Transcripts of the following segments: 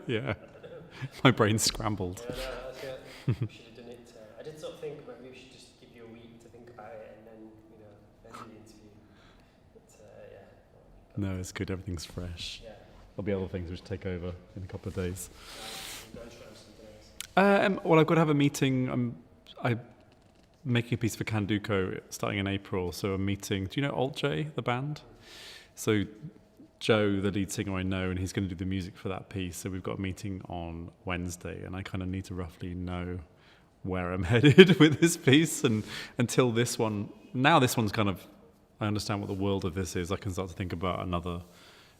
Yeah, my brain's scrambled. Yeah, no, we should have done it. I did sort of think maybe we should just give you a week to think about it and then, then do the interview. But yeah. No, it's good. Everything's fresh. Yeah. There'll be other things which take over in a couple of days. Go and try something else. Well, I've got to have a meeting. I'm making a piece for CiN2092 starting in April. So a meeting. Do you know Alt J, the band? So Joe, the lead singer, I know, and he's going to do the music for that piece. So we've got a meeting on Wednesday, and I kind of need to roughly know where I'm headed with this piece. And until this one, now this one's kind of, I understand what the world of this is. I can start to think about another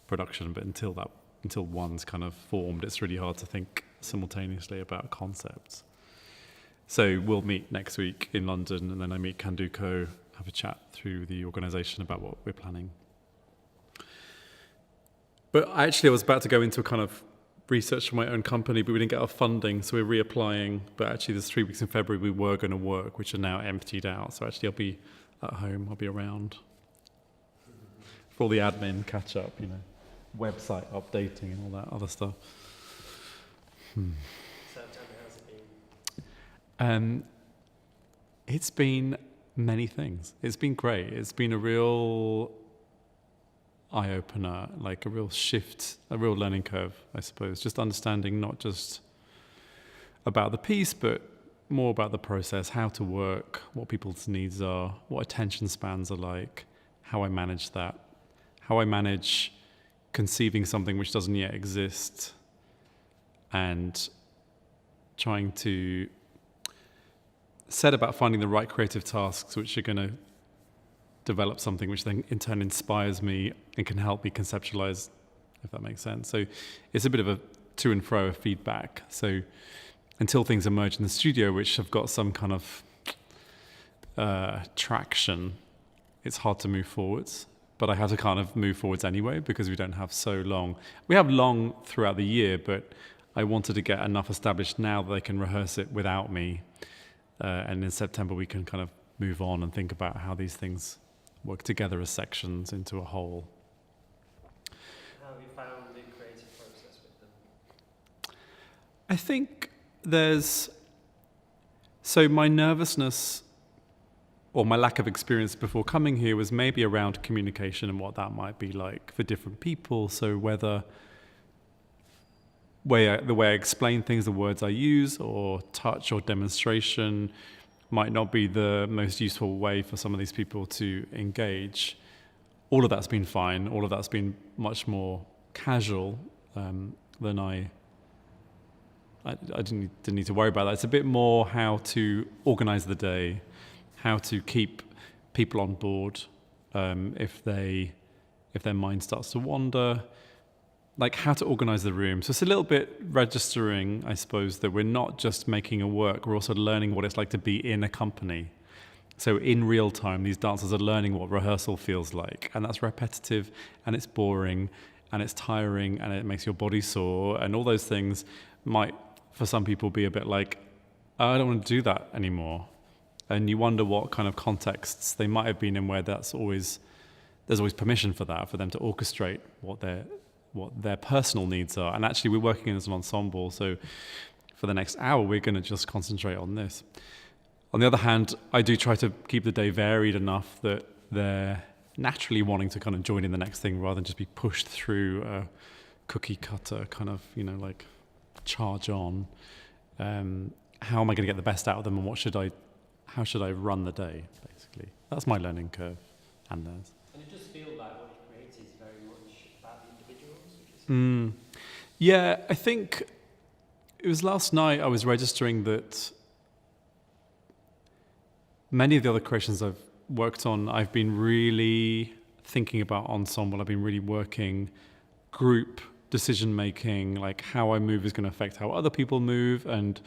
production, but until one's kind of formed, it's really hard to think simultaneously about concepts. So we'll meet next week in London, and then I meet CiN2092, have a chat through the organisation about what we're planning. But I was about to go into a kind of research for my own company, but we didn't get our funding, so we're reapplying. But actually, there's 3 weeks in February we were going to work, which are now emptied out. So actually, I'll be at home. I'll be around for all the admin catch up, website updating and all that other stuff. So tell me, how's it been? It's been many things. It's been great. It's been a real eye-opener, like a real shift, a real learning curve, I suppose. Just understanding not just about the piece, but more about the process, how to work, what people's needs are, what attention spans are like, how I manage that, how I manage conceiving something which doesn't yet exist, and trying to set about finding the right creative tasks which are going to develop something which then in turn inspires me and can help me conceptualize, if that makes sense. So it's a bit of a to and fro of feedback. So until things emerge in the studio which have got some kind of traction, it's hard to move forwards. But I have to kind of move forwards anyway because we don't have so long. We have long throughout the year, but I wanted to get enough established now that they can rehearse it without me. And in September we can kind of move on and think about how these things work together as sections into a whole. How have you found the creative process with them? I think so my nervousness or my lack of experience before coming here was maybe around communication and what that might be like for different people. So whether the way I explain things, the words I use, or touch or demonstration might not be the most useful way for some of these people to engage. All of that's been fine. All of that's been much more casual than I didn't need to worry about that. It's a bit more how to organize the day, how to keep people on board if their mind starts to wander, like how to organize the room. So it's a little bit registering, I suppose, that we're not just making a work, we're also learning what it's like to be in a company. So in real time, these dancers are learning what rehearsal feels like, and that's repetitive, and it's boring, and it's tiring, and it makes your body sore, and all those things might, for some people, be a bit like, oh, I don't want to do that anymore. And you wonder what kind of contexts they might have been in where there's always permission for that, for them to orchestrate what their personal needs are. And actually, we're working as an ensemble, so for the next hour, we're going to just concentrate on this. On the other hand, I do try to keep the day varied enough that they're naturally wanting to kind of join in the next thing rather than just be pushed through a cookie cutter kind of, like charge on. How am I going to get the best out of them, and how should I run the day, basically? That's my learning curve and theirs. And it does feel like what you create is very much about the individuals, which is... Yeah, I think it was last night I was registering that many of the other creations I've worked on, I've been really thinking about ensemble. I've been really working group decision-making, like how I move is going to affect how other people move, and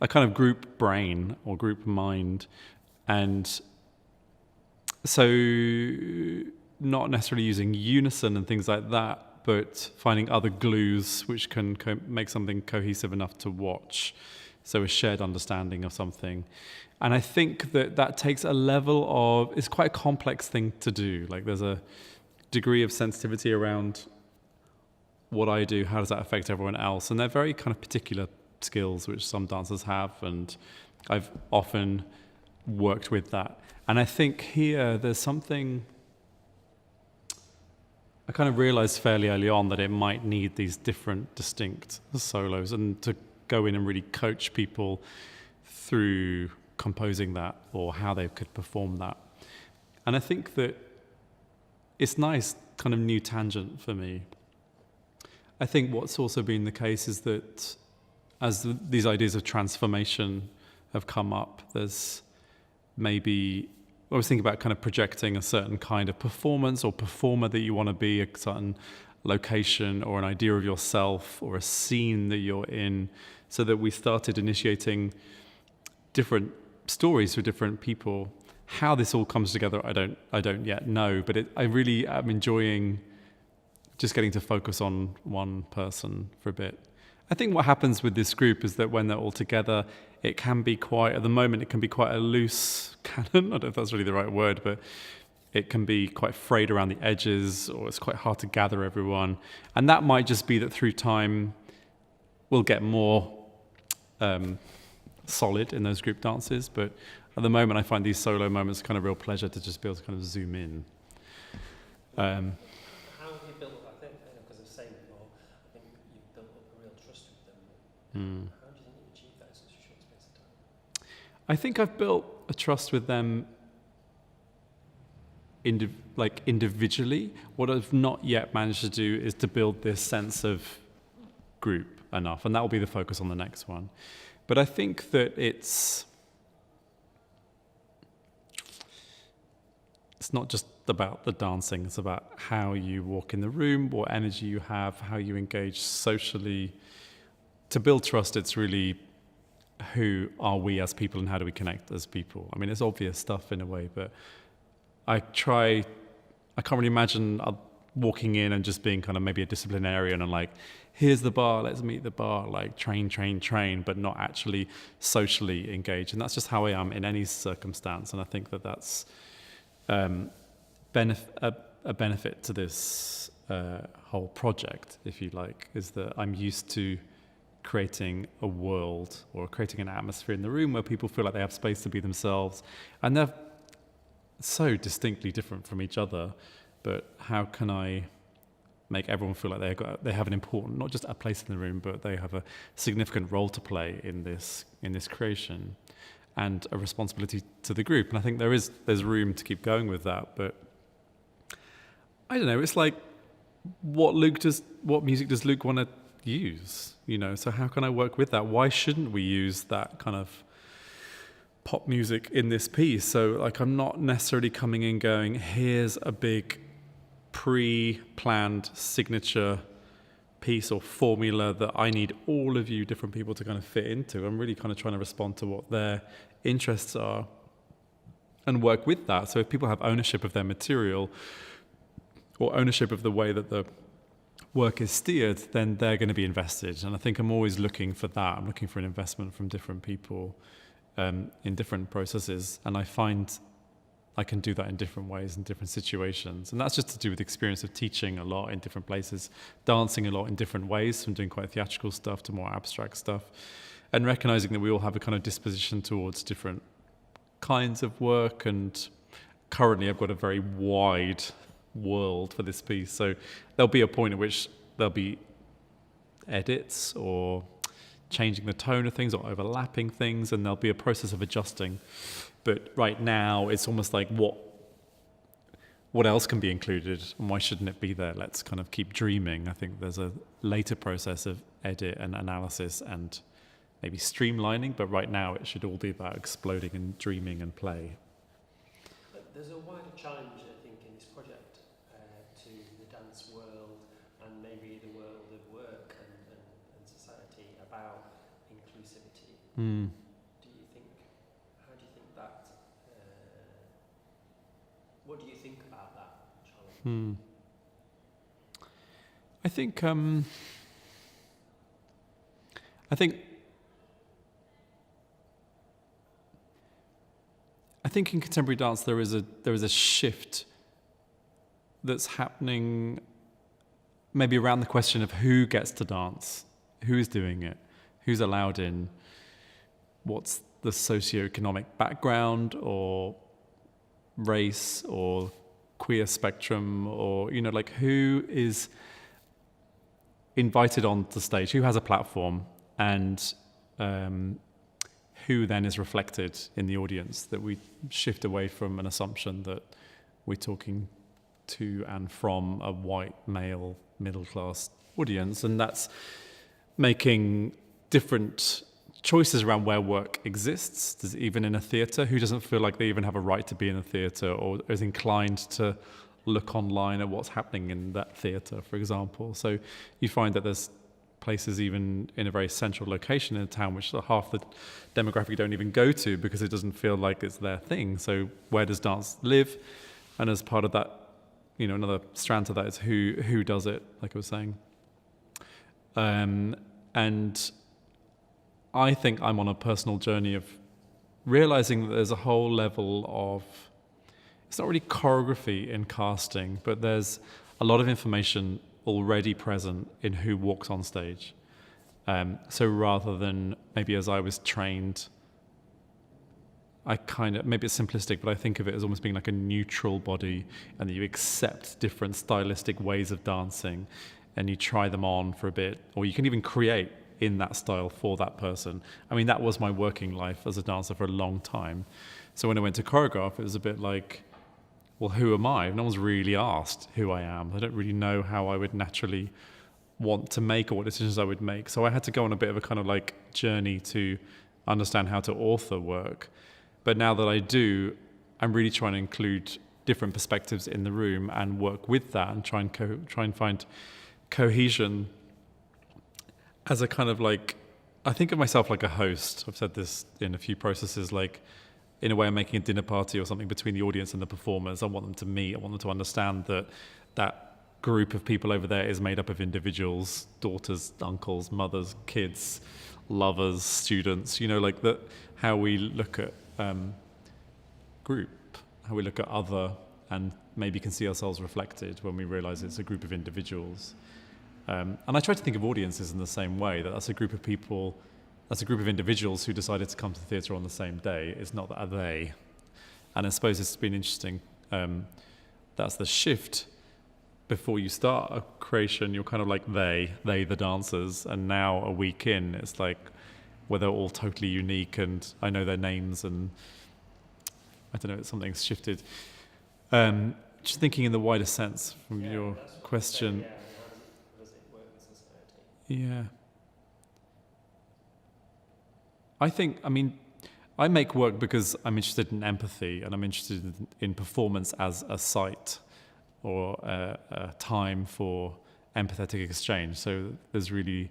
a kind of group brain or group mind. And so not necessarily using unison and things like that, but finding other glues which can make something cohesive enough to watch. So a shared understanding of something. And I think that takes a level of, it's quite a complex thing to do. Like there's a degree of sensitivity around what I do, how does that affect everyone else? And they're very kind of particular skills which some dancers have, and I've often worked with that. And I think here there's something I kind of realized fairly early on, that it might need these different distinct solos, and to go in and really coach people through composing that or how they could perform that. And I think that it's nice, kind of new tangent for me. I think what's also been the case is that as these ideas of transformation have come up, there's maybe, I was thinking about kind of projecting a certain kind of performance or performer that you want to be, a certain location or an idea of yourself or a scene that you're in, so that we started initiating different stories for different people. How this all comes together, I don't yet know, but I really am enjoying just getting to focus on one person for a bit. I think what happens with this group is that when they're all together, it can be quite, at the moment, it can be quite a loose cannon. I don't know if that's really the right word, but it can be quite frayed around the edges, or it's quite hard to gather everyone. And that might just be that through time, we'll get more solid in those group dances. But at the moment, I find these solo moments kind of real pleasure to just be able to kind of zoom in. How have you built, I think, because I was saying before, I think you've built up a real trust with them. How do you think you achieve that in such a short space of time? I think I've built a trust with them individually. What I've not yet managed to do is to build this sense of group enough, and that will be the focus on the next one. But I think that it's not just about the dancing, it's about how you walk in the room, what energy you have, how you engage socially. To build trust, it's really who are we as people and how do we connect as people. I mean, it's obvious stuff in a way, but I can't really imagine walking in and just being kind of maybe a disciplinarian and like, here's the bar, let's meet the bar, like train, but not actually socially engaged. And that's just how I am in any circumstance. And I think that that's a benefit to this whole project, if you like, is that I'm used to creating a world or creating an atmosphere in the room where people feel like they have space to be themselves. And they're so distinctly different from each other, but how can I make everyone feel like they have an important, not just a place in the room, but they have a significant role to play in this creation, and a responsibility to the group. And I think there's room to keep going with that. But I don't know, it's like, what music does Luke want to use? You know, so how can I work with that? Why shouldn't we use that kind of pop music in this piece? So like, I'm not necessarily coming in going, here's a big pre-planned signature piece or formula that I need all of you different people to kind of fit into. I'm really kind of trying to respond to what their interests are and work with that. So if people have ownership of their material or ownership of the way that the work is steered, then they're going to be invested. And I think I'm always looking for that. I'm looking for an investment from different people in different processes. And I find I can do that in different ways, in different situations. And that's just to do with the experience of teaching a lot in different places, dancing a lot in different ways, from doing quite theatrical stuff to more abstract stuff, and recognizing that we all have a kind of disposition towards different kinds of work. And currently I've got a very wide world for this piece. So there'll be a point at which there'll be edits or changing the tone of things or overlapping things, and there'll be a process of adjusting. But right now, it's almost like what else can be included, and why shouldn't it be there? Let's kind of keep dreaming. I think there's a later process of edit and analysis and maybe streamlining, but right now it should all be about exploding and dreaming and play. But there's a wider challenge, I think, in this project to the dance world and maybe the world of work and society about inclusivity. What do you think about that challenge? I think in contemporary dance there is a shift that's happening maybe around the question of who gets to dance, who's doing it, who's allowed in, what's the socioeconomic background or race or queer spectrum, or, you know, like who is invited on the stage, who has a platform, and who then is reflected in the audience, that we shift away from an assumption that we're talking to and from a white male middle class audience, and that's making different choices around where work exists. There's even in a theatre, who doesn't feel like they even have a right to be in a theatre, or is inclined to look online at what's happening in that theatre, for example. So you find that there's places even in a very central location in a town which half the demographic don't even go to because it doesn't feel like it's their thing. So where does dance live? And as part of that, you know, another strand to that is who does it, like I was saying. And I think I'm on a personal journey of realizing that there's a whole level of, it's not really choreography in casting, but there's a lot of information already present in who walks on stage. So rather than maybe as I was trained, I kind of, maybe it's simplistic, but I think of it as almost being like a neutral body, and that you accept different stylistic ways of dancing and you try them on for a bit, or you can even create in that style for that person. I mean, that was my working life as a dancer for a long time. So when I went to choreograph, it was a bit like, well, who am I? No one's really asked who I am. I don't really know how I would naturally want to make or what decisions I would make. So I had to go on a bit of a kind of like journey to understand how to author work. But now that I do, I'm really trying to include different perspectives in the room and work with that and try and find cohesion as a kind of like, I think of myself like a host. I've said this in a few processes, like in a way I'm making a dinner party or something between the audience and the performers. I want them to meet. I want them to understand that that group of people over there is made up of individuals, daughters, uncles, mothers, kids, lovers, students, you know, like that, how we look at group, how we look at other, and maybe can see ourselves reflected when we realize it's a group of individuals. And I try to think of audiences in the same way, that that's a group of people, that's a group of individuals who decided to come to the theatre on the same day. It's not that are they. And I suppose it's been interesting. That's the shift. Before you start a creation, you're kind of like they the dancers, and now a week in, it's like, well, they're all totally unique, and I know their names, and I don't know, something's shifted. Just thinking in the wider sense from your question. How does it work in society? Yeah. I mean, I make work because I'm interested in empathy, and I'm interested in performance as a site or a time for empathetic exchange. So there's really,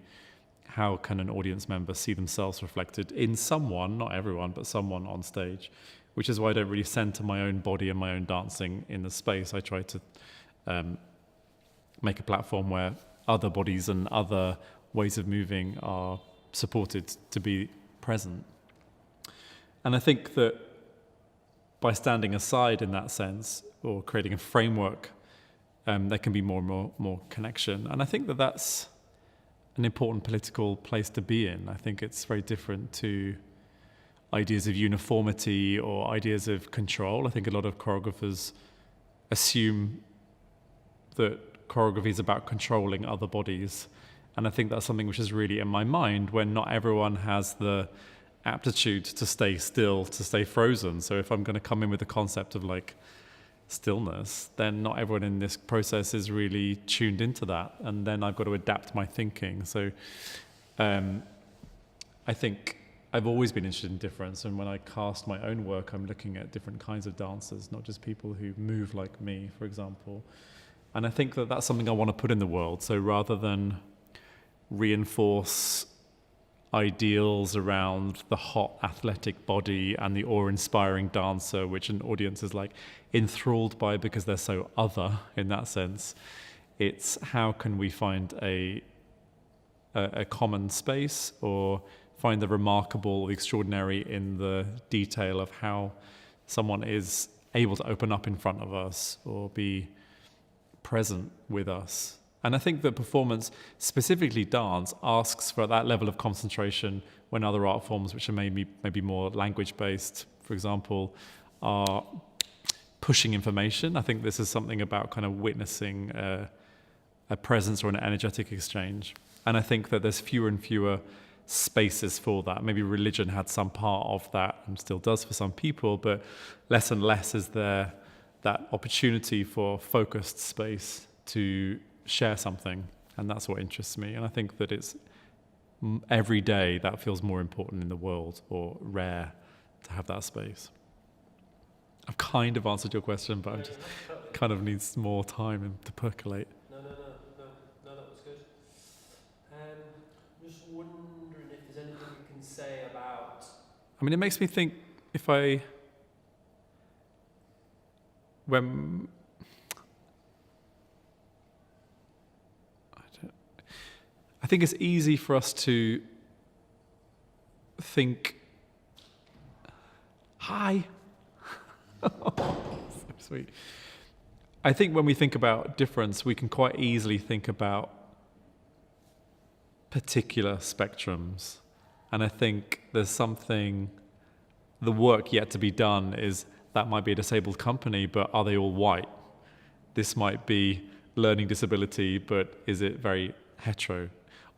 how can an audience member see themselves reflected in someone, not everyone, but someone on stage, which is why I don't really center my own body and my own dancing in the space. I try to make a platform where other bodies and other ways of moving are supported to be present. And I think that by standing aside in that sense, or creating a framework, there can be more connection. And I think that that's an important political place to be in. I think it's very different to ideas of uniformity or ideas of control. I think a lot of choreographers assume that choreography is about controlling other bodies. And I think that's something which is really in my mind, when not everyone has the aptitude to stay still, to stay frozen. So if I'm going to come in with the concept of like stillness, then not everyone in this process is really tuned into that, and then I've got to adapt my thinking. So I think I've always been interested in difference, and when I cast my own work, I'm looking at different kinds of dancers, not just people who move like me, for example. And I think that that's something I want to put in the world. So rather than reinforce ideals around the hot athletic body and the awe-inspiring dancer, which an audience is like enthralled by because they're so other in that sense, it's how can we find a common space, or find the remarkable, the extraordinary in the detail of how someone is able to open up in front of us or be present with us. And I think that performance, specifically dance, asks for that level of concentration when other art forms, which are maybe more language-based, for example, are pushing information. I think this is something about kind of witnessing a presence or an energetic exchange. And I think that there's fewer and fewer spaces for that. Maybe religion had some part of that and still does for some people, but less and less is there that opportunity for focused space to share something. And that's what interests me. And I think that it's every day that feels more important in the world, or rare to have that space. I've kind of answered your question, but I just kind of needs more time to percolate. No, that was good. I'm just wondering if there's anything you can say about... I mean, it makes me think I think it's easy for us to think, hi. So sweet. I think when we think about difference, we can quite easily think about particular spectrums. And I think there's something, the work yet to be done is that might be a disabled company, but are they all white? This might be learning disability, but is it very hetero?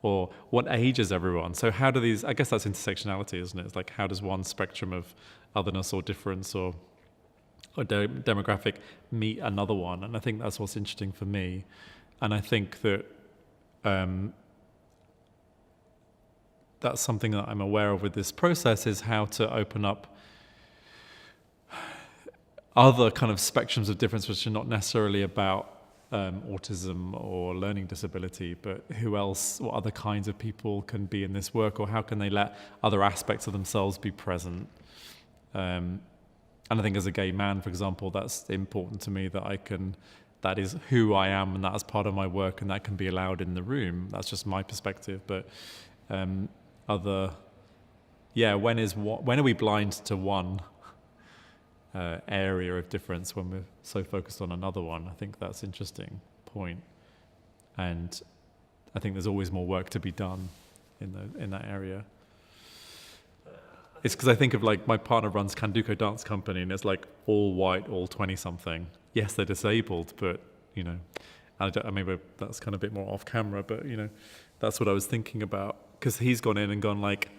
Or what age is everyone? So how do these, I guess that's intersectionality, isn't it? It's like, how does one spectrum of otherness or difference or demographic meet another one? And I think that's what's interesting for me. And I think that that's something that I'm aware of with this process, is how to open up other kind of spectrums of difference, which are not necessarily about autism or learning disability, but who else, what other kinds of people can be in this work, or how can they let other aspects of themselves be present? And I think as a gay man, for example, that's important to me, that is who I am, and that is part of my work, and that can be allowed in the room. That's just my perspective. But when are we blind to one area of difference when we're so focused on another one? I think that's an interesting point. And I think there's always more work to be done in that area. It's because I think of, like, my partner runs Kanduko Dance Company, and it's like all white, all 20-something. Yes, they're disabled, but, maybe that's kind of a bit more off camera, but, that's what I was thinking about. Because he's gone in and gone, like,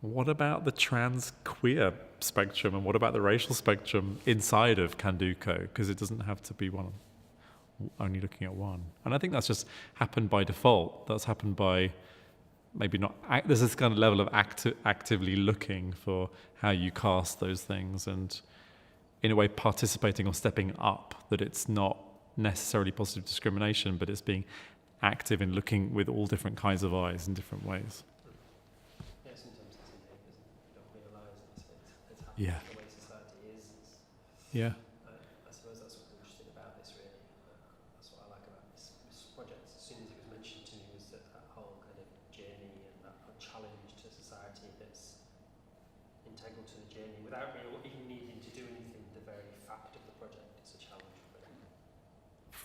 what about the trans queer spectrum, and what about the racial spectrum inside of Kanduko? Because it doesn't have to be one, only looking at one. And I think that's just happened by default. That's happened by maybe not, there's this kind of level of actively looking for how you cast those things, and in a way participating or stepping up, that it's not necessarily positive discrimination, but it's being active in looking with all different kinds of eyes in different ways. Yeah, sometimes it's innate, isn't it? You don't realise it's how Yeah. the way society is. Yeah. I suppose that's what's interesting about this, really. That's what I like about this project. As soon as it was mentioned to me, was that whole kind of journey and that challenge to society that's integral to the journey, without really even needing to do anything. The very fact of the project is a challenge for it.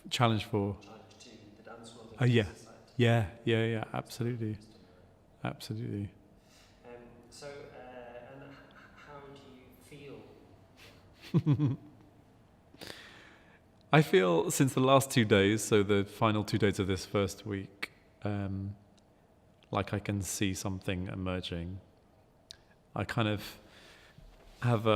Challenge for? Challenge to the dance world. Oh, yeah. Society. Yeah, absolutely. Absolutely. And how do you feel? I feel since the last 2 days, so the final 2 days of this first week, like I can see something emerging. I kind of have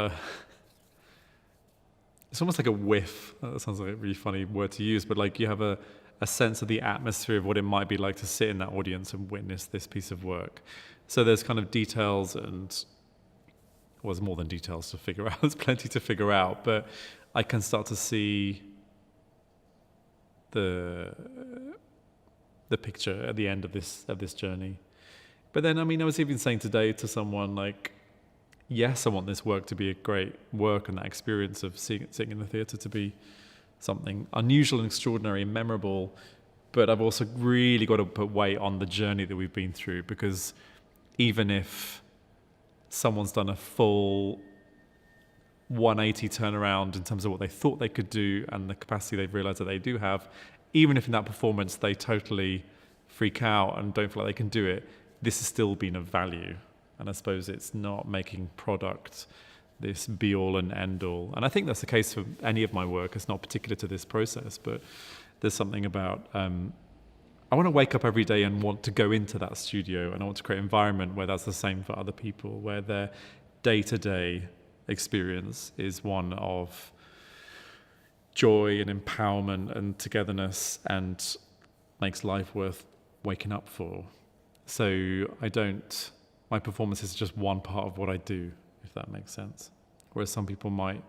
it's almost like a whiff. That sounds like a really funny word to use, but like you have a sense of the atmosphere of what it might be like to sit in that audience and witness this piece of work. So there's kind of details, and there's more than details to figure out. There's plenty to figure out, but I can start to see the picture at the end of this journey. But then, I mean, I was even saying today to someone, like, yes, I want this work to be a great work, and that experience of sitting in the theatre to be something unusual and extraordinary and memorable, but I've also really got to put weight on the journey that we've been through, because even if someone's done a full 180 turnaround in terms of what they thought they could do and the capacity they've realised that they do have, even if in that performance they totally freak out and don't feel like they can do it, this has still been of value. And I suppose it's not making product this be-all and end-all. And I think that's the case for any of my work. It's not particular to this process, but there's something about... I want to wake up every day and want to go into that studio, and I want to create an environment where that's the same for other people, where their day-to-day experience is one of joy and empowerment and togetherness and makes life worth waking up for. So my performance is just one part of what I do, if that makes sense. Whereas some people might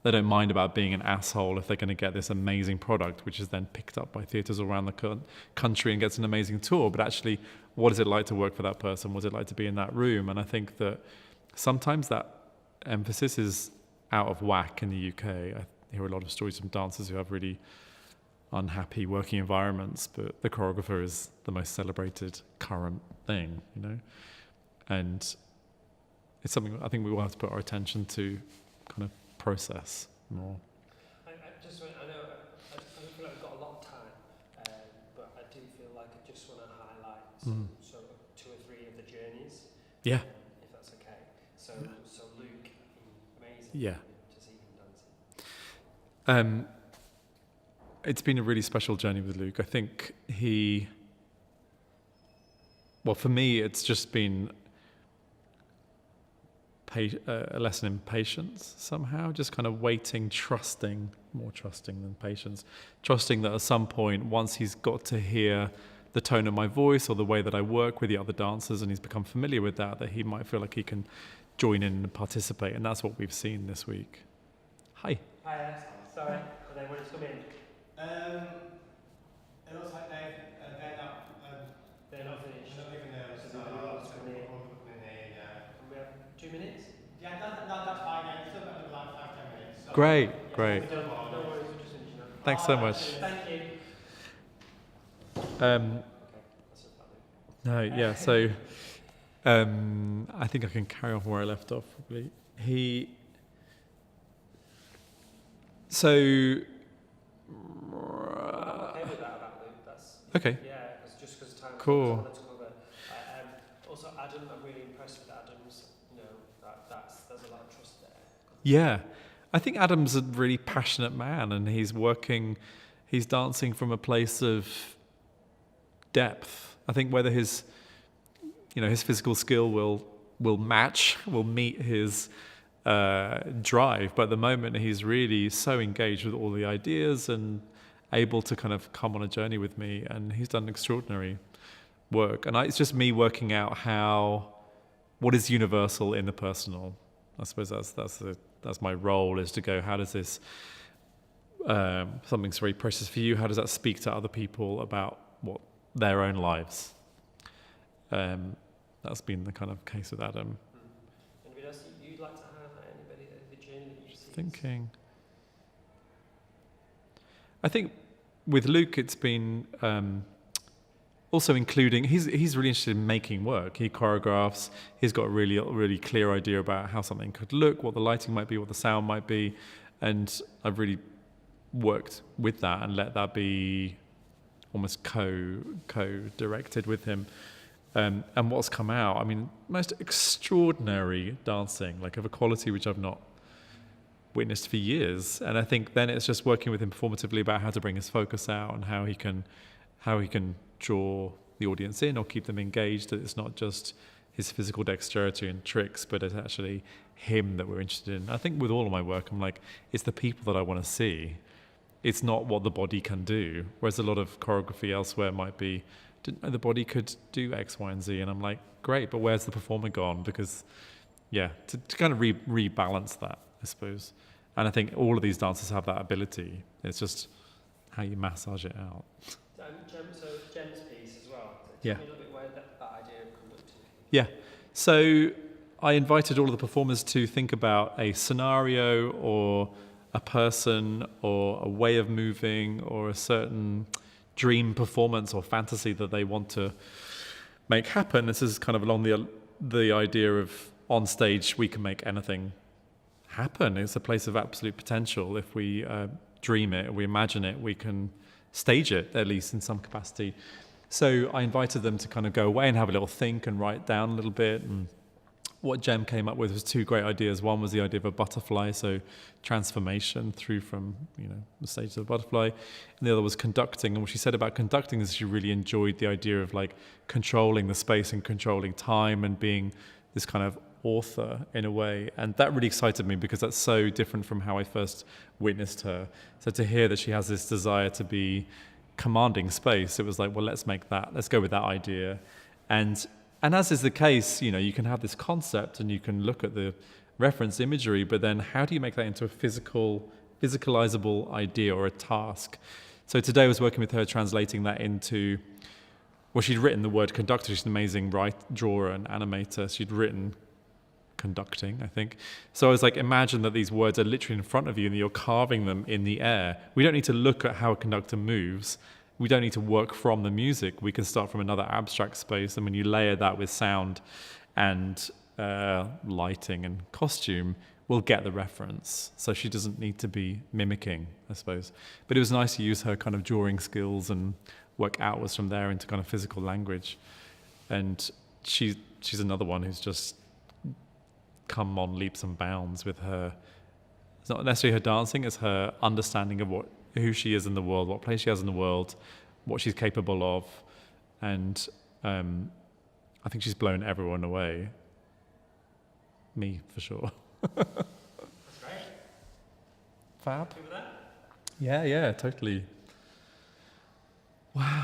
they don't mind about being an asshole if they're going to get this amazing product, which is then picked up by theatres around the country and gets an amazing tour. But actually, what is it like to work for that person? What is it like to be in that room? And I think that sometimes that emphasis is out of whack in the UK. I hear a lot of stories from dancers who have really unhappy working environments, but the choreographer is the most celebrated current thing, you know? And it's something I think we will have to put our attention to kind of process more. I don't feel like we've got a lot of time, but I do feel like I just want to highlight sort of 2 or 3 of the journeys. Yeah. If that's okay. So Luke, amazing. Yeah. To see him dancing. It's been a really special journey with Luke. I think for me, it's just been a lesson in patience somehow, just kind of waiting, more trusting than patience, trusting that at some point, once he's got to hear the tone of my voice or the way that I work with the other dancers and he's become familiar with that he might feel like he can join in and participate. And that's what we've seen this week. Hi. Hi, sorry, they wanted to come in. It looks like they're not finished. They're not even there. So We have 2 minutes? Yeah, no, that's fine. Yeah, still got another like 5-10 minutes. So Great. No worries, we're just finishing up. Thanks so much. Thank you. No, yeah, so I think I can carry on from where I left off, probably. I'm okay with that about Luke. That's Okay. Yeah, it's just because of time. Cool. I wanted to cover. Also, Adam, I'm really impressed with Adam's. There's a lot of trust there. Yeah, I think Adam's a really passionate man, and he's dancing from a place of depth. I think whether his physical skill will meet his drive, but at the moment he's really so engaged with all the ideas and able to kind of come on a journey with me, and he's done extraordinary work. And it's just me working out what is universal in the personal. I suppose that's my role, is to go, how does this something's very precious for you, how does that speak to other people about what their own lives? That's been the kind of case with Adam. Anybody else you'd like to highlight? Anybody the journey that you've seen? Thinking. I think with Luke, it's been also including. He's really interested in making work. He choreographs. He's got a really clear idea about how something could look, what the lighting might be, what the sound might be, and I've really worked with that and let that be almost co-directed with him. And what's come out, I mean, most extraordinary dancing, like of a quality which I've not witnessed for years. And I think then it's just working with him performatively about how to bring his focus out and how he can draw the audience in or keep them engaged. That it's not just his physical dexterity and tricks, but it's actually him that we're interested in. I think with all of my work, I'm like, it's the people that I want to see. It's not what the body can do. Whereas a lot of choreography elsewhere might be, didn't know the body could do X, Y, and Z. And I'm like, great, but where's the performer gone? Because, yeah, to kind of rebalance that, I suppose. And I think all of these dancers have that ability. It's just how you massage it out. So Jem's piece as well. Yeah. Tell me a little bit where that idea comes up to. Yeah. So I invited all of the performers to think about a scenario or a person or a way of moving or a certain dream performance or fantasy that they want to make happen. This is kind of along the idea of on stage we can make anything happen. It's a place of absolute potential if we dream it, we imagine it, we can stage it, at least in some capacity. So I invited them to kind of go away and have a little think and write down a little bit. And what Jem came up with was two great ideas. One was the idea of a butterfly, so transformation through from, the stage of the butterfly. And the other was conducting. And what she said about conducting is she really enjoyed the idea of like controlling the space and controlling time and being this kind of author in a way. And that really excited me because that's so different from how I first witnessed her. So to hear that she has this desire to be commanding space, it was like, well, let's go with that idea. And as is the case, you can have this concept and you can look at the reference imagery, but then how do you make that into a physicalizable idea or a task? So today I was working with her translating that into, well, she'd written the word conductor. She's an amazing drawer and animator. She'd written conducting, I think. So I was like, imagine that these words are literally in front of you and you're carving them in the air. We don't need to look at how a conductor moves. We don't need to work from the music. We can start from another abstract space. And when you layer that with sound and lighting and costume, we'll get the reference. So she doesn't need to be mimicking, I suppose. But it was nice to use her kind of drawing skills and work outwards from there into kind of physical language. And she's another one who's just come on leaps and bounds with her. It's not necessarily her dancing, it's her understanding of who she is in the world, what place she has in the world, what she's capable of. And I think she's blown everyone away. Me, for sure. That's great. Fab. Happy with that? Yeah, totally. Wow.